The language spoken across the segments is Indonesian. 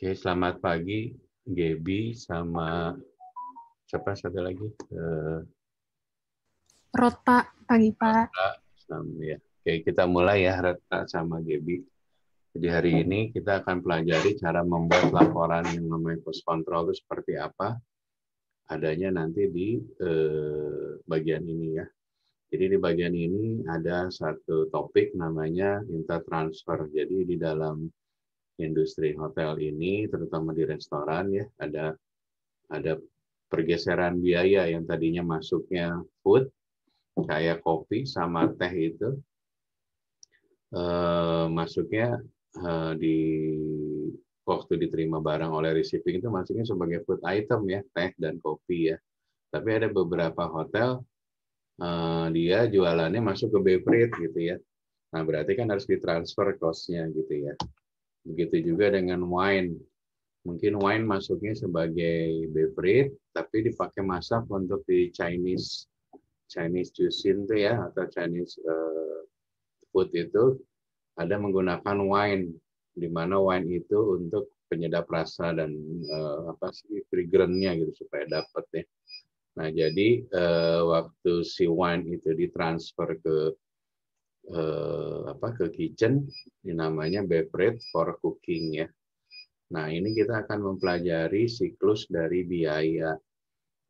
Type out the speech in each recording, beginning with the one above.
Oke, selamat pagi, Gaby sama siapa satu lagi? Rota pagi Pak. Rata, ya. Oke, kita mulai ya, Rata sama Gaby. Jadi hari ini kita akan pelajari cara membuat laporan yang namanya cost control itu seperti apa. Adanya nanti di bagian ini ya. Jadi di bagian ini ada satu topik namanya intertransfer. Jadi di dalam industri hotel ini, terutama di restoran ya, ada pergeseran biaya yang tadinya masuknya food kayak kopi sama teh itu masuknya di waktu diterima barang oleh receiving itu masuknya sebagai food item ya, teh dan kopi ya. Tapi ada beberapa hotel dia jualannya masuk ke beverage gitu ya. Nah berarti kan harus ditransfer cost-nya gitu ya. Begitu juga dengan wine. Mungkin wine masuknya sebagai beverage, tapi dipakai masak untuk di Chinese cuisine tuh ya, atau Chinese food itu ada menggunakan wine, di mana wine itu untuk penyedap rasa dan apa sih fragrance-nya gitu supaya dapat ya. Nah jadi waktu si wine itu ditransfer ke apa ke kitchen, ini namanya beverage for cooking ya. Nah ini kita akan mempelajari siklus dari biaya.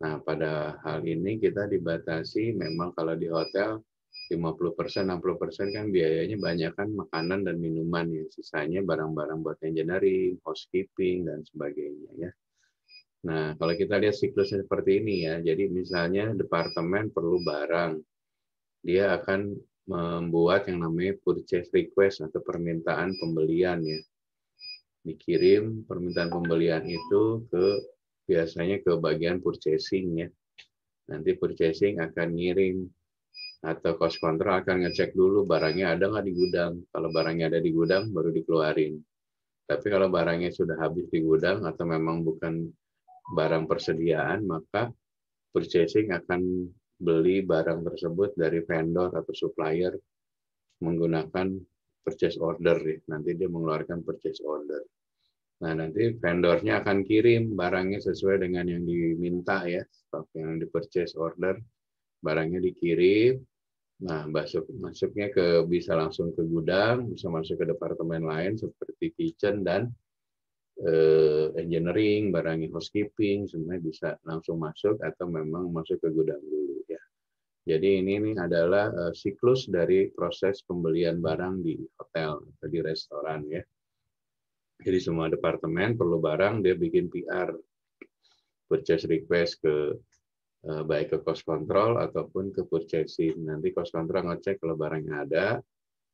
Nah, pada hal ini kita dibatasi memang kalau di hotel 50%, 60% kan biayanya banyak kan makanan dan minuman ya. Sisanya barang-barang buat engineering, housekeeping, dan sebagainya ya. Nah, kalau kita lihat siklusnya seperti ini ya. Jadi misalnya departemen perlu barang. Dia akan membuat yang namanya purchase request atau permintaan pembelian ya. Dikirim permintaan pembelian itu biasanya ke bagian purchasing ya. Nanti purchasing akan ngirim atau cost control akan ngecek dulu barangnya ada nggak di gudang. Kalau barangnya ada di gudang baru dikeluarin. Tapi kalau barangnya sudah habis di gudang atau memang bukan barang persediaan, maka purchasing akan beli barang tersebut dari vendor atau supplier menggunakan purchase order. Nanti dia mengeluarkan purchase order. Nah, nanti vendornya akan kirim barangnya sesuai dengan yang diminta ya, stok yang di purchase order, barangnya dikirim. Nah, masuknya bisa langsung ke gudang, bisa masuk ke departemen lain seperti kitchen dan engineering, barangnya housekeeping, semuanya bisa langsung masuk atau memang masuk ke gudang dulu ya. Jadi ini adalah siklus dari proses pembelian barang di hotel atau di restoran ya. Jadi semua departemen perlu barang, dia bikin PR, purchase request ke baik ke cost control ataupun ke purchasing. Nanti cost control ngecek kalau barangnya ada,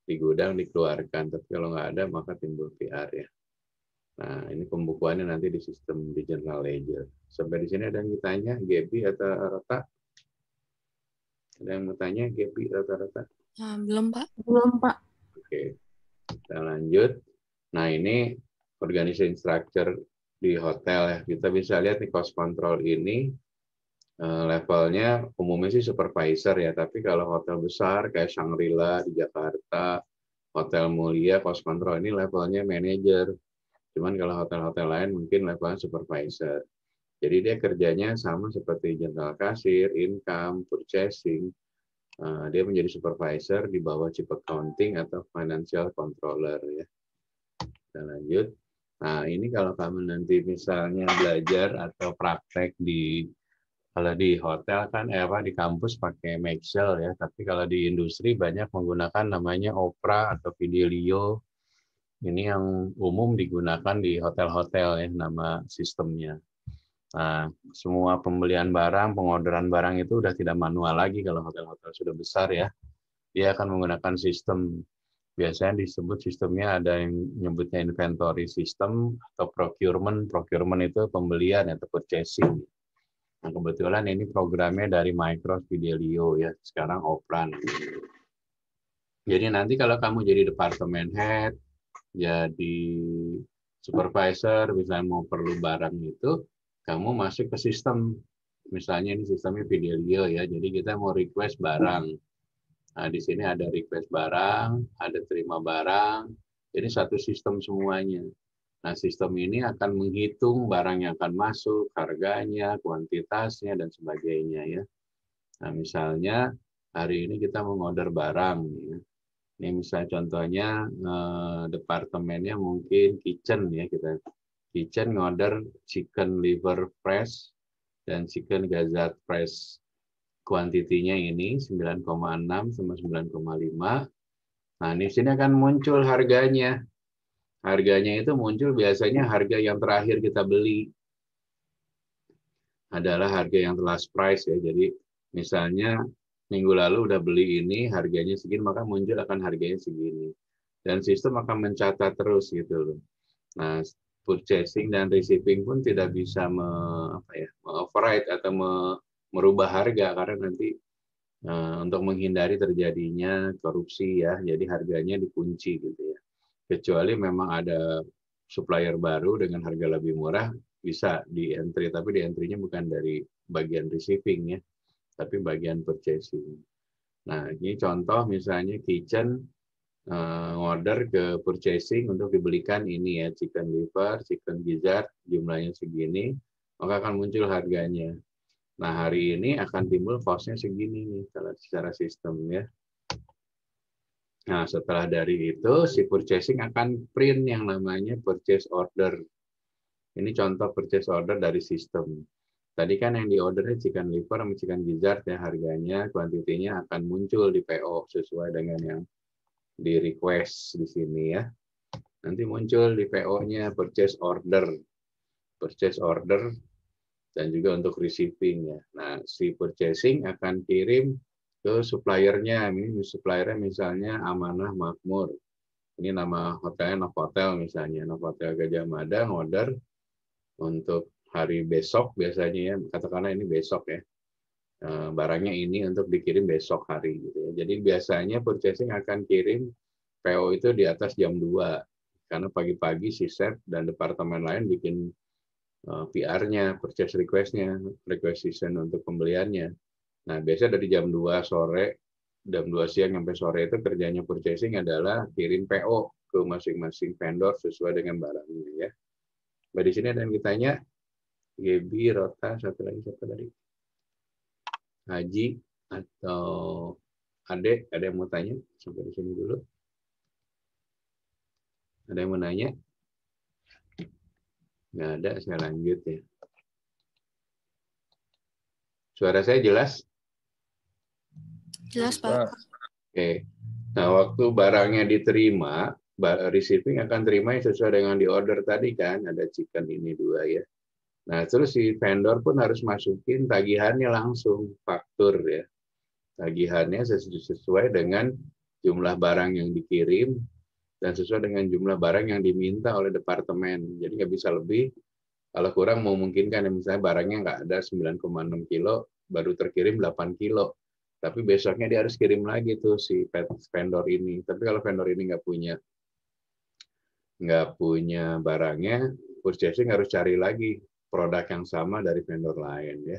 di gudang dikeluarkan. Tapi kalau nggak ada, maka timbul PR ya. Nah, ini pembukuannya nanti di sistem di General Ledger. Sampai di sini ada yang ditanya, Gaby atau Rata? Ada yang mau tanya, Gaby rata-rata? Belum, Pak. Belum Pak. Oke, kita lanjut. Nah, ini organization structure di hotel ya. Kita bisa lihat nih cost control ini levelnya umumnya sih supervisor ya. Tapi kalau hotel besar kayak Shangri-La di Jakarta, Hotel Mulia, cost control ini levelnya manager. Cuman kalau hotel-hotel lain mungkin levelnya supervisor. Jadi dia kerjanya sama seperti general kasir, income, purchasing. Dia menjadi supervisor di bawah chief accounting atau financial controller ya. Kita lanjut. Nah ini kalau kamu nanti misalnya belajar atau praktek kalau di hotel kan di kampus pakai Excel ya. Tapi kalau di industri banyak menggunakan namanya Opera atau Fidelio. Ini yang umum digunakan di hotel-hotel ya nama sistemnya. Nah, semua pembelian barang, pengorderan barang itu udah tidak manual lagi kalau hotel-hotel sudah besar ya. Dia akan menggunakan sistem, biasanya disebut sistemnya ada yang nyebutnya inventory system atau procurement. Procurement itu pembelian atau purchasing. Nah, kebetulan ini programnya dari Microsoft Fidelio ya, sekarang Opera. Jadi nanti kalau kamu jadi departemen head, jadi supervisor, misalnya mau perlu barang itu, kamu masuk ke sistem. Misalnya ini sistemnya Fidelio ya, jadi kita mau request barang. Nah, di sini ada request barang, ada terima barang, jadi satu sistem semuanya. Nah, sistem ini akan menghitung barang yang akan masuk, harganya, kuantitasnya, dan sebagainya ya. Nah, misalnya hari ini kita mengorder barang. Ya. Ini misalnya contohnya departemennya mungkin kitchen ya, kita kitchen ngorder chicken liver fresh dan chicken gizzard fresh. Kuantitinya ini 9,6 sama 9,5. Nah, di sini akan muncul harganya. Harganya itu muncul biasanya harga yang terakhir kita beli adalah harga yang last price ya. Jadi misalnya minggu lalu udah beli ini harganya segini, maka muncul akan harganya segini. Dan sistem akan mencatat terus gitu loh. Nah, purchasing dan receiving pun tidak bisa override atau merubah harga karena nanti untuk menghindari terjadinya korupsi ya. Jadi harganya dikunci gitu ya. Kecuali memang ada supplier baru dengan harga lebih murah bisa di entry, tapi di entry-nya bukan dari bagian receiving ya, tapi bagian purchasing. Nah, ini contoh misalnya kitchen order ke purchasing untuk dibelikan ini ya, chicken liver, chicken gizzard, jumlahnya segini, maka akan muncul harganya. Nah, hari ini akan timbul cost-nya segini nih secara sistem ya. Nah, setelah dari itu, si purchasing akan print yang namanya purchase order. Ini contoh purchase order dari sistem. Tadi kan yang di-ordernya chicken liver sama chicken gizzard ya, harganya, kuantitinya akan muncul di PO sesuai dengan yang di-request di sini ya. Nanti muncul di PO-nya purchase order. Purchase order dan juga untuk receiving ya. Nah, si purchasing akan kirim ke suppliernya. Ini suppliernya misalnya Amanah Makmur. Ini nama hotelnya Novotel misalnya. Novotel Gajah Mada order untuk hari besok biasanya ya. Katakanlah ini besok ya. Barangnya ini untuk dikirim besok hari gitu ya. Jadi biasanya purchasing akan kirim PO itu di atas jam 2. Karena pagi-pagi si chef dan departemen lain bikin PR-nya, purchase request-nya, requisition untuk pembeliannya. Nah, biasanya dari jam 2 sore, jam 2 siang sampai sore itu kerjanya purchasing adalah kirim PO ke masing-masing vendor sesuai dengan barangnya ya. Nah, di sini ada yang ditanya, Gebi, Rota, satu lagi siapa tadi? Haji atau Ade, ada yang mau tanya? Sampai di sini dulu. Ada yang mau nanya? Nggak ada, saya lanjut ya. Suara saya jelas? Jelas, Pak. Oke. Nah, waktu barangnya diterima, receiving akan terima yang sesuai dengan di order tadi kan, ada chicken ini 2 ya. Nah, terus si vendor pun harus masukin tagihannya langsung, faktur ya. Tagihannya sesuai dengan jumlah barang yang dikirim dan sesuai dengan jumlah barang yang diminta oleh departemen. Jadi nggak bisa lebih. Kalau kurang memungkinkan, misalnya barangnya nggak ada 9,6 kilo, baru terkirim 8 kilo. Tapi besoknya dia harus kirim lagi tuh si vendor ini. Tapi kalau vendor ini nggak punya barangnya, purchasing harus cari lagi produk yang sama dari vendor lain ya.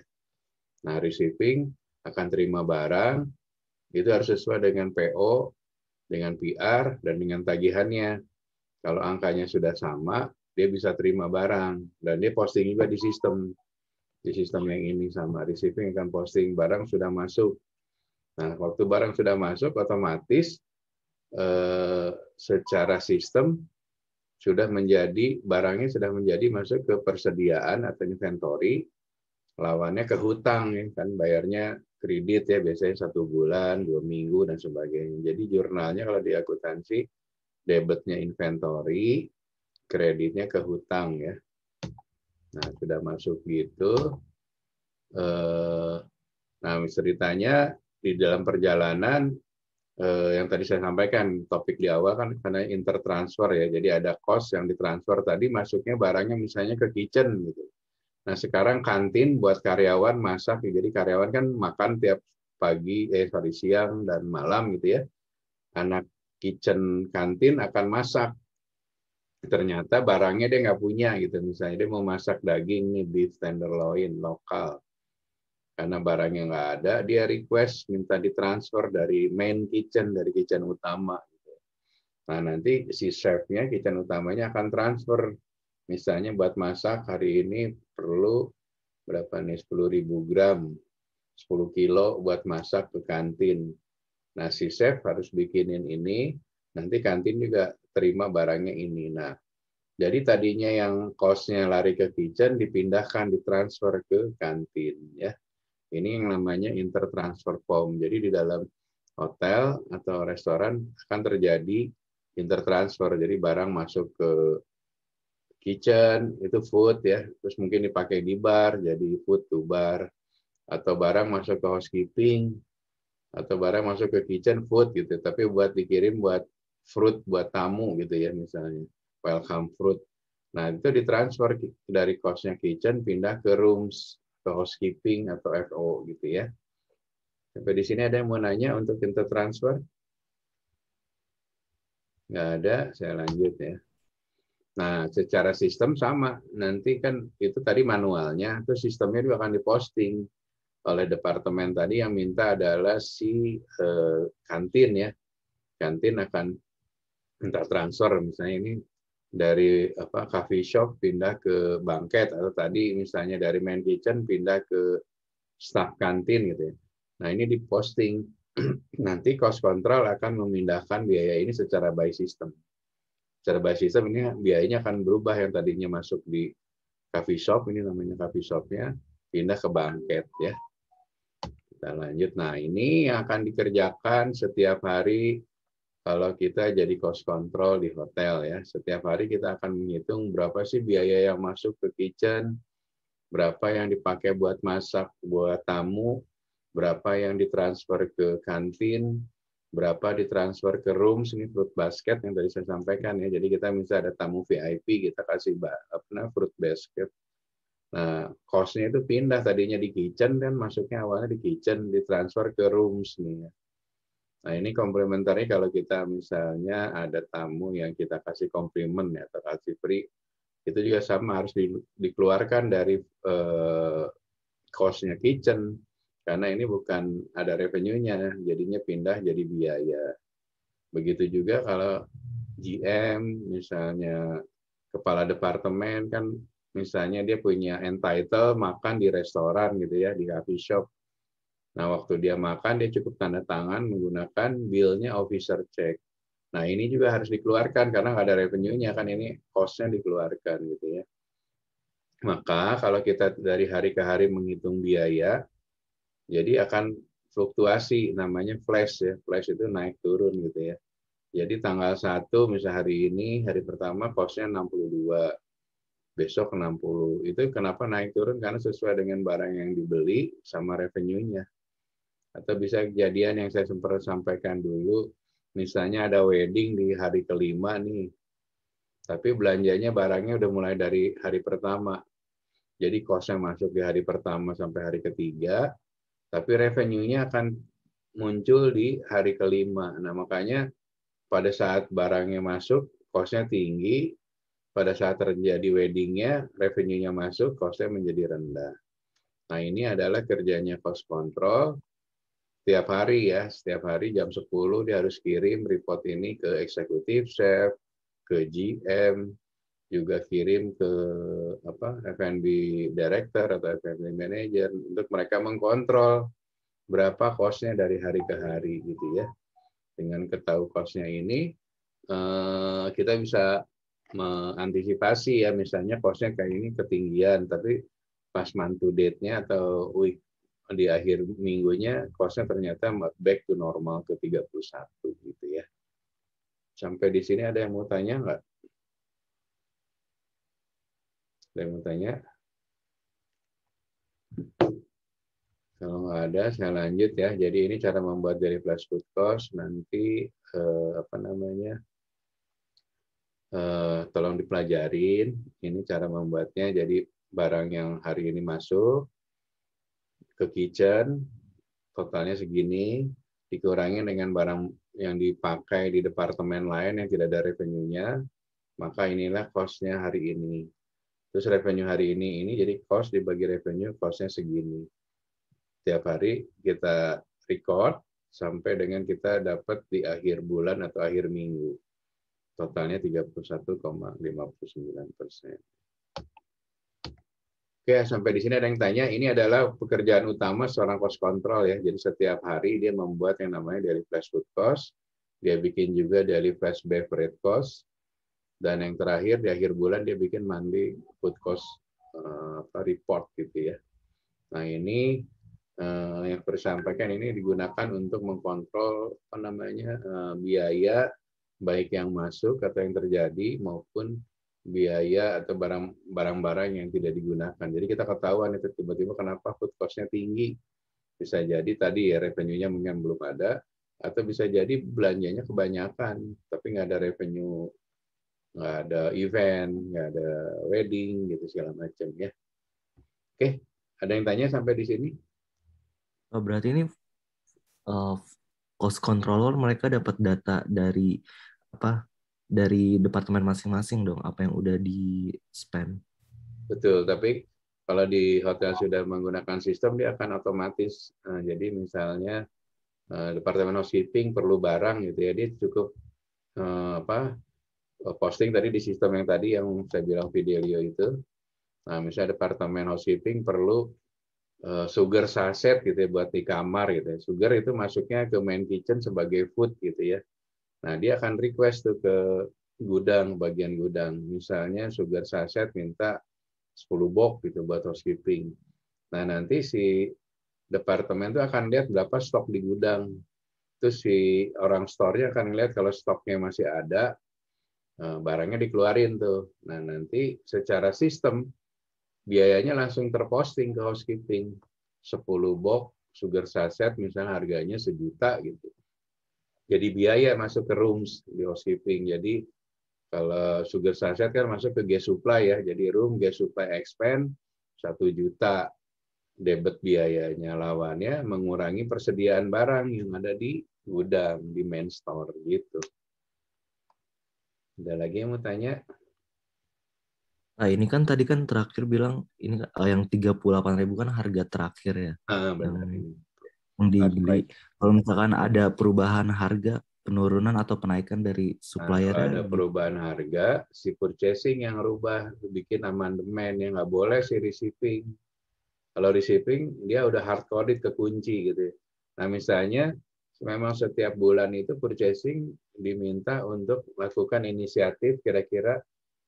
Nah, receiving akan terima barang, itu harus sesuai dengan PO, dengan PR, dan dengan tagihannya. Kalau angkanya sudah sama, dia bisa terima barang. Dan dia posting juga di sistem. Di sistem yang ini sama. Receiving akan posting barang sudah masuk. Nah, waktu barang sudah masuk, otomatis secara sistem sudah menjadi, barangnya sudah menjadi masuk ke persediaan atau inventory, lawannya ke hutang ya kan, bayarnya kredit ya biasanya 1 bulan, 2 minggu dan sebagainya. Jadi jurnalnya kalau di akuntansi debitnya inventory, kreditnya ke hutang ya. Nah, sudah masuk gitu. Nah, ceritanya di dalam perjalanan yang tadi saya sampaikan topik di awal kan karena intertransfer ya. Jadi ada cost yang ditransfer tadi masuknya barangnya misalnya ke kitchen gitu. Nah, sekarang kantin buat karyawan masak, jadi karyawan kan makan tiap pagi, siang dan malam gitu ya. Anak kitchen kantin akan masak. Ternyata barangnya dia nggak punya gitu. Misalnya dia mau masak daging nih, beef tenderloin lokal. Karena barangnya nggak ada, dia request minta ditransfer dari main kitchen, dari kitchen utama. Nah, nanti si chefnya, kitchen utamanya akan transfer Misalnya buat masak hari ini perlu berapa nih, 10.000 gram, 10 kilo buat masak ke kantin. Nah, si chef harus bikinin ini, nanti kantin juga terima barangnya ini. Nah, jadi tadinya yang cost-nya lari ke kitchen dipindahkan, ditransfer ke kantin. Ya. Ini yang namanya intertransfer form. Jadi di dalam hotel atau restoran akan terjadi intertransfer. Jadi barang masuk ke kitchen, itu food ya, terus mungkin dipakai di bar, jadi food to bar, atau barang masuk ke housekeeping, atau barang masuk ke kitchen food gitu, tapi buat dikirim buat fruit buat tamu gitu ya misalnya, welcome fruit. Nah itu ditransfer dari cost-nya kitchen pindah ke rooms, ke housekeeping atau FO gitu ya. Sampai di sini ada yang mau nanya untuk intertransfer? Nggak ada, saya lanjut ya. Nah, secara sistem sama. Nanti kan itu tadi manualnya, terus sistemnya juga akan diposting oleh departemen tadi yang minta adalah si kantin ya. Kantin akan minta transfer misalnya ini dari coffee shop pindah ke banket atau tadi misalnya dari main kitchen pindah ke staff kantin gitu ya. Nah, ini diposting. Nanti cost control akan memindahkan biaya ini secara by system. Secara by system ini biayanya akan berubah, yang tadinya masuk di coffee shop, ini namanya coffee shopnya, pindah ke banket ya. Kita lanjut. Nah, ini yang akan dikerjakan setiap hari kalau kita jadi cost control di hotel ya. Setiap hari kita akan menghitung berapa sih biaya yang masuk ke kitchen, berapa yang dipakai buat masak buat tamu, berapa yang ditransfer ke kantin, berapa ditransfer ke rooms, ini fruit basket yang tadi saya sampaikan ya. Jadi kita misalnya ada tamu VIP, kita kasih fruit basket. Nah, cost-nya itu pindah tadinya di kitchen kan, masuknya awalnya di kitchen, ditransfer ke rooms nih. Nah, ini komplementari kalau kita misalnya ada tamu yang kita kasih komplimen ya, atau kasih free, itu juga sama harus dikeluarkan dari cost-nya kitchen. Karena ini bukan ada revenue-nya, jadinya pindah jadi biaya. Begitu juga kalau GM, misalnya kepala departemen kan, misalnya dia punya entitle makan di restoran gitu ya, di coffee shop. Nah, waktu dia makan, dia cukup tanda tangan menggunakan bill-nya officer check. Nah, ini juga harus dikeluarkan karena nggak ada revenue-nya, kan ini cost-nya dikeluarkan gitu ya. Maka kalau kita dari hari ke hari menghitung biaya, jadi akan fluktuasi, namanya flash ya. Flash itu naik turun gitu ya. Jadi tanggal 1 misal hari ini, hari pertama cost-nya 62, besok 60. Itu kenapa naik turun? Karena sesuai dengan barang yang dibeli sama revenue-nya. Atau bisa kejadian yang saya sempat sampaikan dulu, misalnya ada wedding di hari kelima nih, tapi belanjanya barangnya udah mulai dari hari pertama. Jadi cost-nya masuk di hari pertama sampai hari ketiga, tapi revenue-nya akan muncul di hari kelima. Nah, makanya pada saat barangnya masuk, cost-nya tinggi. Pada saat terjadi wedding-nya, revenue-nya masuk, cost-nya menjadi rendah. Nah, ini adalah kerjanya cost control. Setiap hari ya, setiap hari jam 10 dia harus kirim report ini ke executive chef, ke GM, juga kirim ke F&B director atau F&B manager untuk mereka mengkontrol berapa cost-nya dari hari ke hari gitu ya. Dengan ketahui cost-nya ini, kita bisa mengantisipasi ya, misalnya cost-nya kayak ini ketinggian, tapi pas month to date-nya atau week di akhir minggunya cost-nya ternyata back to normal ke 31 gitu ya. Sampai di sini ada yang mau tanya nggak? Ada yang mau tanya? Kalau nggak ada, saya lanjut ya. Jadi ini cara membuat dari flash food cost. Nanti tolong dipelajarin. Ini cara membuatnya. Jadi barang yang hari ini masuk ke kitchen, totalnya segini, dikurangi dengan barang yang dipakai di departemen lain yang tidak ada revenue-nya, maka inilah cost-nya hari ini. Terus revenue hari ini jadi cost dibagi revenue, cost-nya segini. Tiap hari kita record sampai dengan kita dapat di akhir bulan atau akhir minggu. Totalnya 31,59%. Oke, sampai di sini ada yang tanya, ini adalah pekerjaan utama seorang cost control ya. Jadi setiap hari dia membuat yang namanya daily flash food cost, dia bikin juga daily flash beverage cost, dan yang terakhir di akhir bulan dia bikin monthly food cost report gitu ya. Nah ini yang perlu disampaikan ini digunakan untuk mengkontrol apa namanya biaya baik yang masuk atau yang terjadi maupun biaya atau barang-barang yang tidak digunakan. Jadi kita ketahuan itu tiba-tiba kenapa food cost-nya tinggi. Bisa jadi tadi ya revenue-nya mungkin belum ada, atau bisa jadi belanjanya kebanyakan, tapi nggak ada revenue, nggak ada event, nggak ada wedding, gitu segala macam ya. Oke, ada yang tanya sampai di sini? Oh, berarti ini cost controller mereka dapat data dari apa? Dari departemen masing-masing dong, apa yang udah di spend. Betul, tapi kalau di hotel sudah menggunakan sistem dia akan otomatis. Jadi misalnya departemen housekeeping perlu barang gitu ya, dia cukup posting tadi di sistem yang tadi yang saya bilang Fidelio itu. Nah, misalnya departemen housekeeping perlu sugar sachet gitu ya buat di kamar gitu ya. Sugar itu masuknya ke main kitchen sebagai food gitu ya. Nah, dia akan request tuh ke gudang, bagian gudang. Misalnya sugar sachet minta 10 box gitu buat housekeeping. Nah, nanti si departemen itu akan lihat berapa stok di gudang. Terus si orang store-nya akan lihat kalau stoknya masih ada, barangnya dikeluarin tuh. Nah, nanti secara sistem biayanya langsung terposting ke housekeeping. 10 box sugar sachet misalnya harganya 1 juta gitu. Jadi biaya masuk ke rooms di housekeeping. Jadi kalau sugar sachet kan masuk ke gas supply ya. Jadi room gas supply expand 1 juta debit biayanya, lawannya mengurangi persediaan barang yang ada di gudang, di main store gitu. Ada lagi yang mau tanya? Nah, ini kan tadi kan terakhir bilang ini yang 38.000 kan harga terakhir ya. Benar ini. Yang dibeli. Kalau misalkan ada perubahan harga, penurunan atau penaikan dari supplier, kalau ada perubahan harga, si purchasing yang rubah, bikin amandemen, yang nggak boleh si receiving. Kalau receiving, dia udah hard coded ke kunci gitu. Nah misalnya, memang setiap bulan itu purchasing diminta untuk melakukan inisiatif kira-kira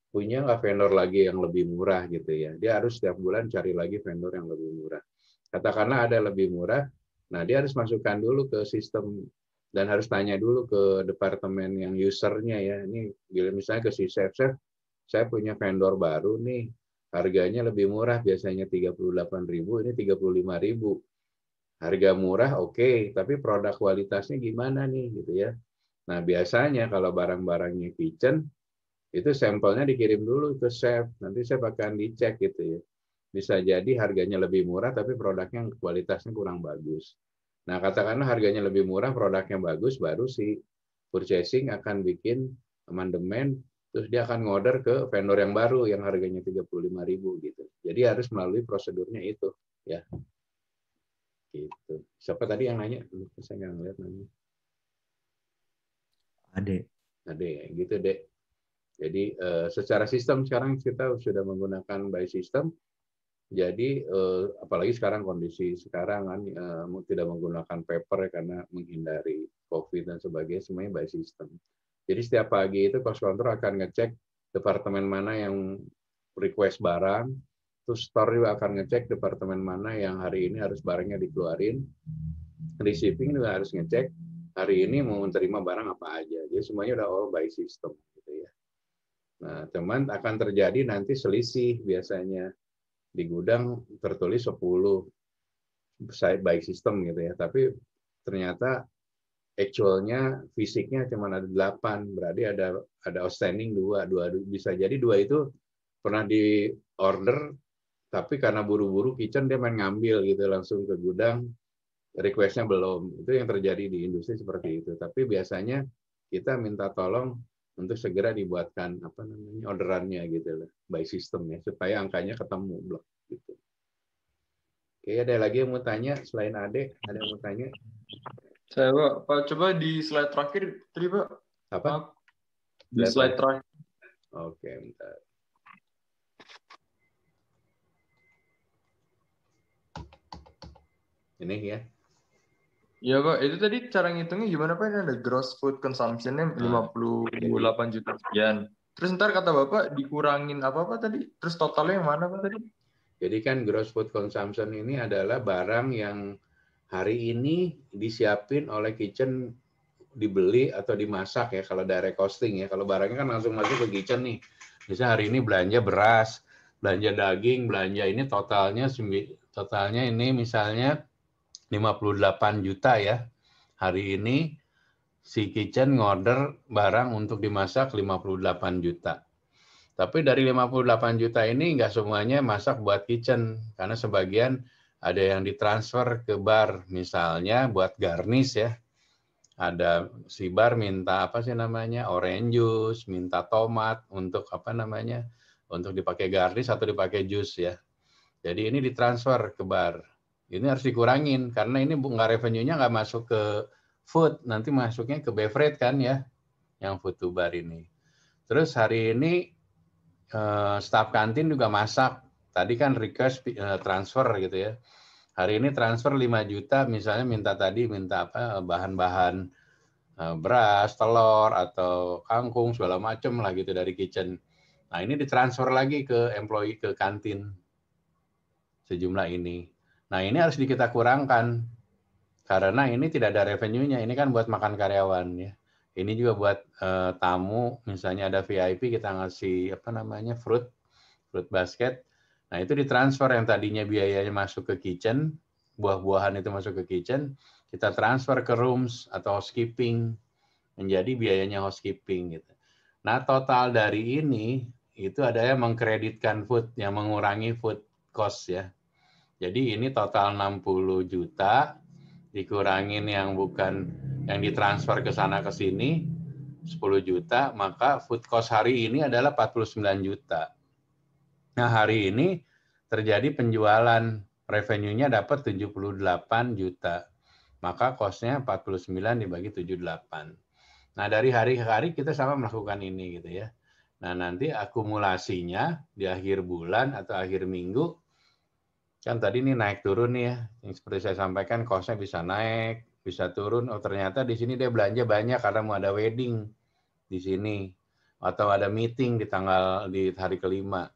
punya nggak vendor lagi yang lebih murah gitu ya. Dia harus setiap bulan cari lagi vendor yang lebih murah. Katakanlah ada lebih murah, nah dia harus masukkan dulu ke sistem dan harus tanya dulu ke departemen yang usernya ya. Ini misalnya ke si chef, saya punya vendor baru nih, harganya lebih murah, biasanya 38.000, ini 35.000. Harga murah oke, tapi produk kualitasnya gimana nih gitu ya. Nah biasanya kalau barang-barangnya kitchen, itu sampelnya dikirim dulu ke chef, nanti chef akan dicek gitu ya. Bisa jadi harganya lebih murah tapi produknya kualitasnya kurang bagus. Nah, katakanlah harganya lebih murah, produknya bagus, baru si purchasing akan bikin amandemen, terus dia akan ngorder ke vendor yang baru yang harganya 35.000 gitu. Jadi harus melalui prosedurnya itu ya. Gitu. Siapa tadi yang nanya? Saya nggak ngeliat namanya. Ade, gitu deh. Jadi secara sistem sekarang kita sudah menggunakan by system. Jadi apalagi sekarang kondisi sekarang kan tidak menggunakan paper karena menghindari COVID dan sebagainya, semuanya by system. Jadi setiap pagi itu cost control akan ngecek departemen mana yang request barang, terus store juga akan ngecek departemen mana yang hari ini harus barangnya dikeluarin, receiving juga harus ngecek hari ini mau menerima barang apa aja. Jadi semuanya udah all by system gitu ya. Nah, cuman akan terjadi nanti selisih biasanya. Di gudang tertulis 10 by system gitu ya, tapi ternyata actualnya fisiknya cuma ada 8, berarti ada outstanding 2 bisa jadi 2 itu pernah di order tapi karena buru-buru kitchen dia main ngambil gitu langsung ke gudang, requestnya belum. Itu yang terjadi di industri seperti itu. Tapi biasanya kita minta tolong untuk segera dibuatkan apa namanya orderannya gitu loh, by system ya, supaya angkanya ketemu blok gitu. Oke, ada lagi yang mau tanya selain Ade? Ada yang mau tanya? Saya Pak, coba di slide terakhir tadi Pak. Apa? Di slide terakhir. Oke, bentar. ini ya. Iya Pak, itu tadi cara ngitungnya gimana Pak? Ini ada gross food consumption-nya 58 juta sekian. Terus ntar kata Bapak dikurangin apa-apa tadi? Terus totalnya yang mana Pak tadi? Jadi kan gross food consumption ini adalah barang yang hari ini disiapin oleh kitchen, dibeli atau dimasak ya kalau direct costing ya. Kalau barangnya kan langsung masuk ke kitchen nih. Misalnya hari ini belanja beras, belanja daging, belanja ini totalnya ini misalnya 58 juta ya. Hari ini si kitchen ngorder barang untuk dimasak 58 juta. Tapi dari 58 juta ini nggak semuanya masak buat kitchen, karena sebagian ada yang ditransfer ke bar, misalnya buat garnish ya. Ada si bar minta apa sih namanya, orange juice, minta tomat untuk apa namanya, untuk dipakai garnish atau dipakai jus ya. Jadi ini ditransfer ke bar. Ini harus dikurangin karena ini nggak revenue-nya nggak masuk ke food, nanti masuknya ke beverage kan ya, yang food to bar ini. Terus hari ini staf kantin juga masak. Tadi kan request transfer gitu ya. Hari ini transfer 5 juta, misalnya minta apa bahan-bahan beras, telur atau kangkung segala macam lah gitu dari kitchen. Nah, ini ditransfer lagi ke employee ke kantin sejumlah ini. Nah, ini harus kita kurangkan karena ini tidak ada revenue-nya. Ini kan buat makan karyawan ya. Ini juga buat tamu, misalnya ada VIP kita ngasih apa namanya fruit basket. Nah, itu ditransfer yang tadinya biayanya masuk ke kitchen, buah-buahan itu masuk ke kitchen, kita transfer ke rooms atau housekeeping, menjadi biayanya housekeeping gitu. Nah, total dari ini itu ada yang mengkreditkan food, yang mengurangi food cost ya. Jadi ini total 60 juta, dikurangin yang bukan, yang ditransfer ke sana ke sini, 10 juta, maka food cost hari ini adalah 49 juta. Nah, hari ini terjadi penjualan, revenue-nya dapat 78 juta. Maka cost-nya 49 dibagi 78. Nah, dari hari ke hari kita sama melakukan ini gitu ya. Nah, nanti akumulasinya di akhir bulan atau akhir minggu, kan tadi ini naik turun nih ya. Yang seperti saya sampaikan, cost-nya bisa naik, bisa turun. Oh, ternyata di sini dia belanja banyak karena mau ada wedding di sini. Atau ada meeting di hari kelima.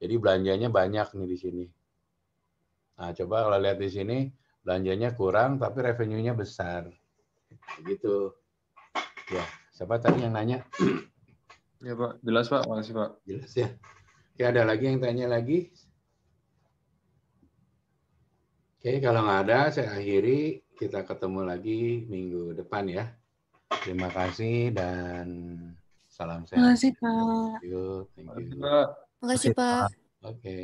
Jadi belanjanya banyak nih di sini. Nah, coba kalau lihat di sini, belanjanya kurang, tapi revenue-nya besar. Begitu. Ya, siapa tadi yang nanya? Ya Pak, jelas Pak, makasih Pak. Jelas ya. Oke, ada lagi yang tanya lagi? Oke, kalau nggak ada, saya akhiri. Kita ketemu lagi minggu depan ya. Terima kasih dan salam sehat. Makasih, Pak. Thank you. Makasih Pak. Makasih, Pak. Oke.